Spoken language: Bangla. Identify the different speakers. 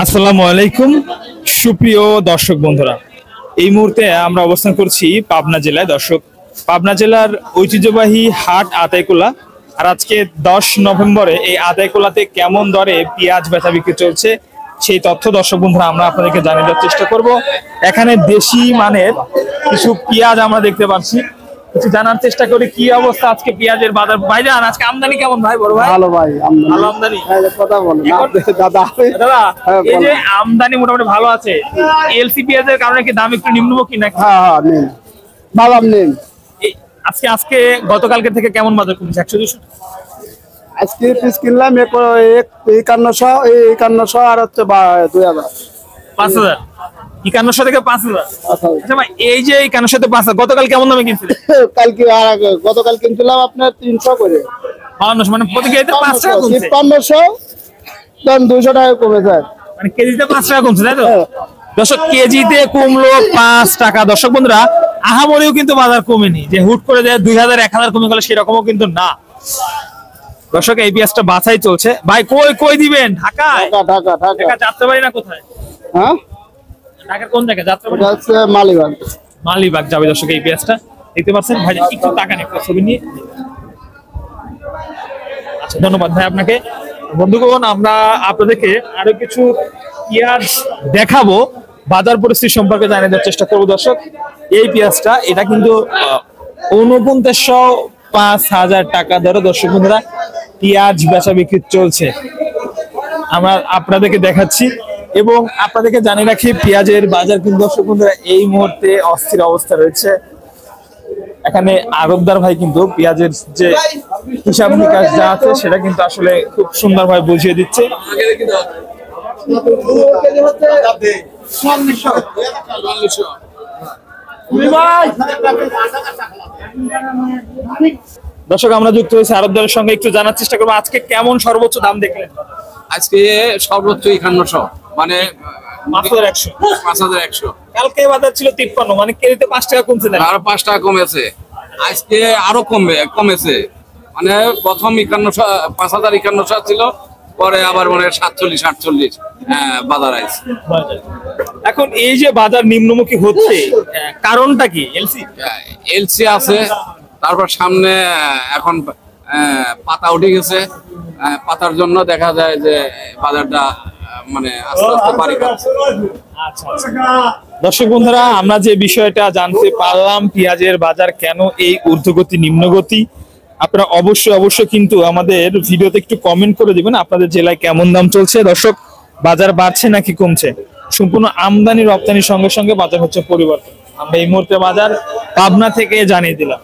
Speaker 1: আসসালামু আলাইকুম সুপ্রিয় দর্শক বন্ধুরা, এই মুহূর্তে আমরা অবস্থান করছি পাবনা জেলায়। দর্শক, পাবনা জেলার ঐতিহ্যবাহী হাট আতাইকুলা। আর আজকে 10 নভেম্বরে এই আতাইকুলাতে কেমন দরে পেঁয়াজ বেচা বিক্রি চলছে সেই তথ্য দর্শক বন্ধুরা আমরা আপনাদেরকে জানিয়ে দেওয়ার চেষ্টা করব। এখানে দেশি মানের কিছু পেঁয়াজ আমরা দেখতে পাচ্ছি, কিছু জানার চেষ্টা করি কি অবস্থা আজকে পেঁয়াজের বাজার। ভাইজান, আজকে আমদানি কেমন ভাই? বড় ভাই
Speaker 2: ভালো ভাই,
Speaker 1: ভালো আমদানি।
Speaker 2: কথা বলো দাদা।
Speaker 1: দাদা, এই যে আমদানি মোটামুটি ভালো আছে, এলসি পেঁয়াজের কারণে কি দাম একটু নিম্নমুখী নাকি?
Speaker 2: হ্যাঁ নিন বাদাম নিন।
Speaker 1: আজকে গতকালকে থেকে কেমন বাজার কমেছে? 100-200
Speaker 2: আজকে পিস কিনলাম 5100 আর হচ্ছে 2000
Speaker 1: 5000 5100 থেকে 5000। আচ্ছা ভাই, এই যে 5100 থেকে 5000 গতকাল কেমন দামে কিনছিলেন?
Speaker 2: কালকে আর গতকাল কিনছিলাম আপনার 300 করে।
Speaker 1: 5200, মানে প্রতি কেজিতে 5 টাকা কমছে।
Speaker 2: 5500 তখন 200 টাকা কমেছে,
Speaker 1: মানে কেজিতে 5 টাকা কমছে, তাই তো? দর্শক, কেজিতে কমলো 5 টাকা। দর্শক বন্ধুরা, আহামরিও কিন্তু বাজার কমেনি যে হুট করে যায় 2000 1000 কমে গেল সেরকমও কিন্তু না। দর্শক, এই পেঁয়াজটা বাছাই চলছে। ভাই কই দিবেন? ঢাকায়? ঢাকা যাত্রাবাড়ি না কোথায়?
Speaker 2: হ্যাঁ,
Speaker 1: ঢাকার কোন জায়গায়? যাত্রাবাড়ি
Speaker 2: হচ্ছে মালিবাগ।
Speaker 1: মালিবাগ যাবে। দর্শক, এই পেঁয়াজটা দেখতে পাচ্ছেন। ভাই একটু টাকা নেই, ছবি নিয়ে। আচ্ছা, ধন্যবাদ ভাই আপনাকে। বন্ধুগণ, আমরা আপনাদেরকে আরো কিছু পেঁয়াজ দেখাবো, বাজার পরিস্থিতি সম্পর্কে জানিয়ে দেওয়ার চেষ্টা করবো। দর্শক, এই পেঁয়াজটা এটা কিন্তু 49,000-5000 টাকা ধরে দর্শক বন্ধুরা পেঁয়াজ বেচা বিক্রি চলছে। আমরা আপনাদেরকে দেখাচ্ছি এবং আপনাদেরকে জানিয়ে রাখি পেঁয়াজের বাজার কিন্তু দর্শক বন্ধুরা এই মুহূর্তে অস্থির অবস্থা রয়েছে। এখানে আড়তদার ভাই কিন্তু পেঁয়াজের যে হিসাব নিকাশ যা আছে সেটা কিন্তু আসলে খুব সুন্দরভাবে বুঝিয়ে দিচ্ছে। দর্শক, আমরা যুক্ত হয়েছি আড়তদারের সঙ্গে, একটু জানার চেষ্টা করবো আজকে কেমন সর্বোচ্চ দাম দেখলেন?
Speaker 3: আজকে সর্বোচ্চ 5100, মানে 5100।
Speaker 1: কালকে বাজার ছিল 53, মানে কেজিতে 5 টাকা কমছে।
Speaker 3: আরো 5 টাকা কমেছে, আজকে আরো কমেছে। মানে প্রথম 5100 ছিল, পরে আবার মানে 47-48 বাজার আছে।
Speaker 1: এখন এই যে বাজার নিম্নমুখী হচ্ছে, কারণটা কি?
Speaker 3: এলসি আছে, তারপর সামনে এখন পাতা উঠে গেছে। পাতার জন্য দেখা যায় যে বাজারটা মানে আস্তে আস্তে বাড়ি পাচ্ছে।
Speaker 1: দর্শক বন্ধুরা, আমরা যে বিষয়টা জানতে পারলাম পেঁয়াজের বাজার কেন এই ঊর্ধ্বগতি নিম্নগতি, আপনারা অবশ্যই কিন্তু আমাদের ভিডিওতে একটু কমেন্ট করে দিবেন আপনাদের জেলায় কেমন দাম চলছে। দর্শক, বাজার বাড়ছে নাকি কমছে? সম্পূর্ণ আমদানি রপ্তানির সঙ্গে সঙ্গে বাজার হচ্ছে পরিবর্তন। আমরা এই মুহূর্তে বাজার পাবনা থেকে জানিয়ে দিলাম।